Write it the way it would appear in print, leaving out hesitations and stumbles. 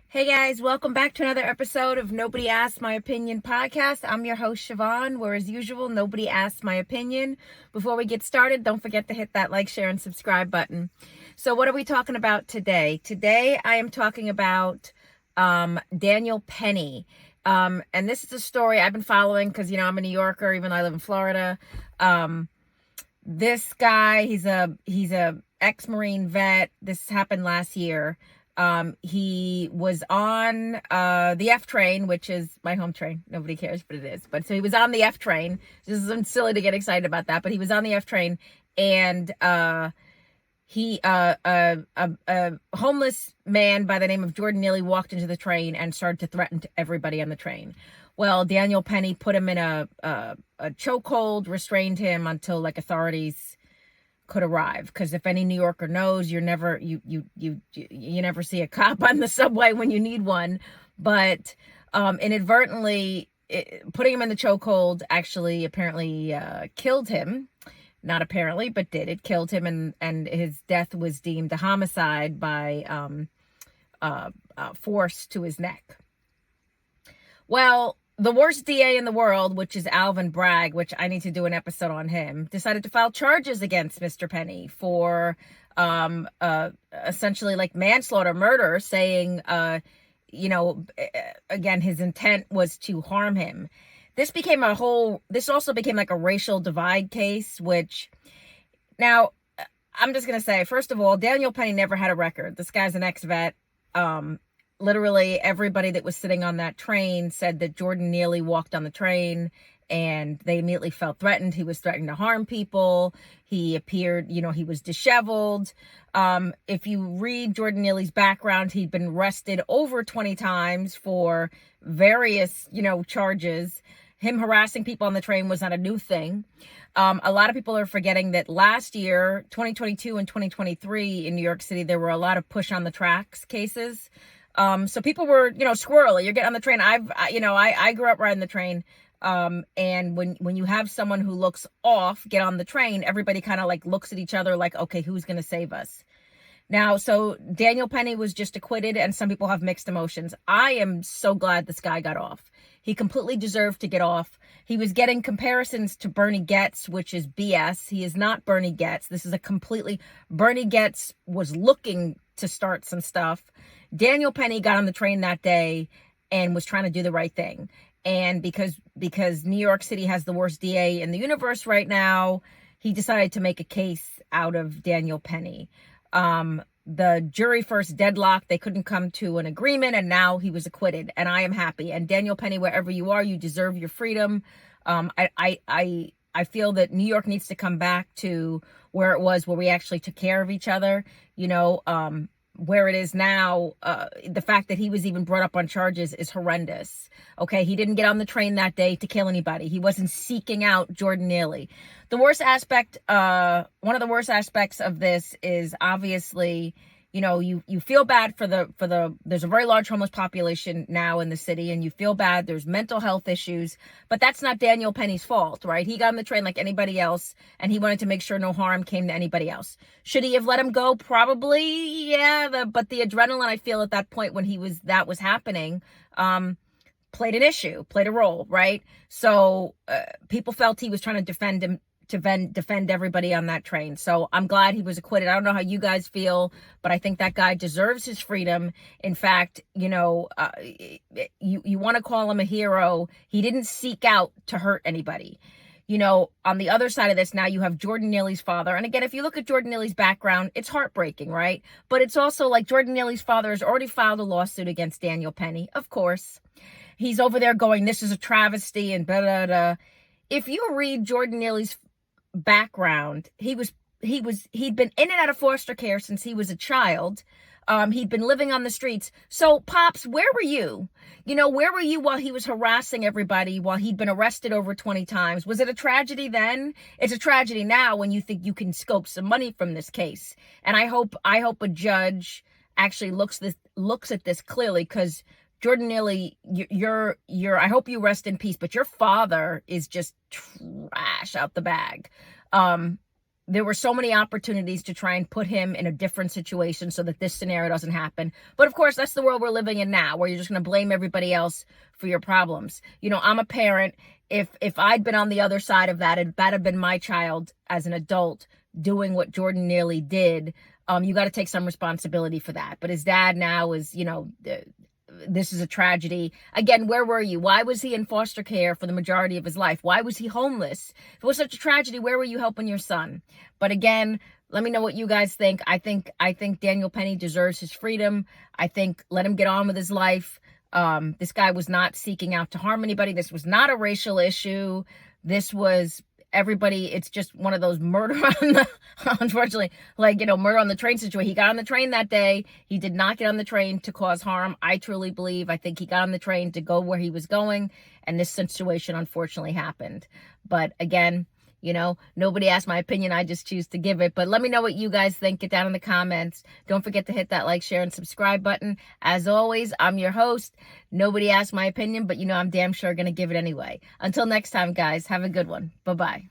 Hey guys, welcome back to another episode of Nobody Asked My Opinion podcast. I'm your host, Siobhan, where as usual, nobody asked my opinion. Before we get started, don't forget to hit that like, share, and subscribe button. So what are we talking about today? Today, I am talking about Daniel Penny. And this is a story I've been following because, I'm a New Yorker, even though I live in Florida. This guy, he's a ex-Marine vet. This happened last year. He was on the F train, which is my home train. Nobody cares, but it is. But so he was on the F train. This is silly to get excited about that, but he was on the F train, and a homeless man by the name of Jordan Neely walked into the train and started to threaten to everybody on the train. Well, Daniel Penny put him in a chokehold, restrained him until authorities could arrive, because if any New Yorker knows, you never see a cop on the subway when you need one. But inadvertently putting him in the chokehold actually apparently killed him. Not apparently, but did. It killed him, and his death was deemed a homicide by force to his neck. Well, the worst DA in the world, which is Alvin Bragg, which I need to do an episode on him, decided to file charges against Mr. Penny for essentially manslaughter, murder, saying, again, his intent was to harm him. This also became a racial divide case, which now I'm just going to say, first of all, Daniel Penny never had a record. This guy's an ex-vet. Literally everybody that was sitting on that train said that Jordan Neely walked on the train and they immediately felt threatened. He was threatening to harm people. He appeared, he was disheveled. If you read Jordan Neely's background, he'd been arrested over 20 times for various, charges. Him harassing people on the train was not a new thing. A lot of people are forgetting that last year, 2022 and 2023 in New York City, there were a lot of push on the tracks cases. So people were, squirrely. You're getting on the train. I grew up riding the train. And when you have someone who looks off get on the train, everybody kind of looks at each other okay, who's going to save us? Now, so Daniel Penny was just acquitted, and some people have mixed emotions. I am so glad this guy got off. He completely deserved to get off. He was getting comparisons to Bernie Goetz, which is BS. He is not Bernie Goetz. This is Bernie Goetz was looking to start some stuff. Daniel Penny got on the train that day and was trying to do the right thing. And because New York City has the worst DA in the universe right now, he decided to make a case out of Daniel Penny. The jury first deadlocked. They couldn't come to an agreement, and now he was acquitted, and I am happy. And Daniel Penny, wherever you are, you deserve your freedom. I feel that New York needs to come back to where it was, where we actually took care of each other. Where it is now, the fact that he was even brought up on charges is horrendous. Okay, he didn't get on the train that day to kill anybody. He wasn't seeking out Jordan Neely. The worst aspect, one of the worst aspects of this is obviously, you feel bad for there's a very large homeless population now in the city, and you feel bad. There's mental health issues, but that's not Daniel Penny's fault, right? He got on the train like anybody else, and he wanted to make sure no harm came to anybody else. Should he have let him go? Probably, yeah. But the adrenaline, I feel, at that point when that was happening, played a role, right? So people felt he was trying to defend him, to defend everybody on that train. So I'm glad he was acquitted. I don't know how you guys feel, but I think that guy deserves his freedom. In fact, you want to call him a hero. He didn't seek out to hurt anybody. On the other side of this, now you have Jordan Neely's father. And again, if you look at Jordan Neely's background, it's heartbreaking, right? But it's also Jordan Neely's father has already filed a lawsuit against Daniel Penny. Of course, he's over there going, this is a travesty and blah, blah, blah. If you read Jordan Neely's background, he'd been in and out of foster care since he was a child. He'd been living on the streets. So, Pops, where were you? Where were you while he was harassing everybody, while he'd been arrested over 20 times? Was it a tragedy then? It's a tragedy now when you think you can scope some money from this case. And I hope a judge actually looks at this clearly, because Jordan Neely, I hope you rest in peace, but your father is just trash out the bag. there were so many opportunities to try and put him in a different situation so that this scenario doesn't happen. But of course, that's the world we're living in now, where you're just going to blame everybody else for your problems. You know, I'm a parent. If I'd been on the other side of that, if that had been my child as an adult doing what Jordan nearly did, you got to take some responsibility for that. But his dad now is, you know, this is a tragedy. Again, where were you? Why was he in foster care for the majority of his life? Why was he homeless? If it was such a tragedy, where were you helping your son? But again, let me know what you guys think. I think Daniel Penny deserves his freedom. I think let him get on with his life. This guy was not seeking out to harm anybody. This was not a racial issue. This was everybody. It's just one of those murder on the, unfortunately, like, you know, murder on the train situation. He got on the train that day. He did not get on the train to cause harm. I truly believe. I think he got on the train to go where he was going. And this situation unfortunately happened. But again, you know, nobody asked my opinion. I just choose to give it. But let me know what you guys think. Get down in the comments. Don't forget to hit that like, share, and subscribe button. As always, I'm your host. Nobody asked my opinion, but you know I'm damn sure going to give it anyway. Until next time, guys, have a good one. Bye-bye.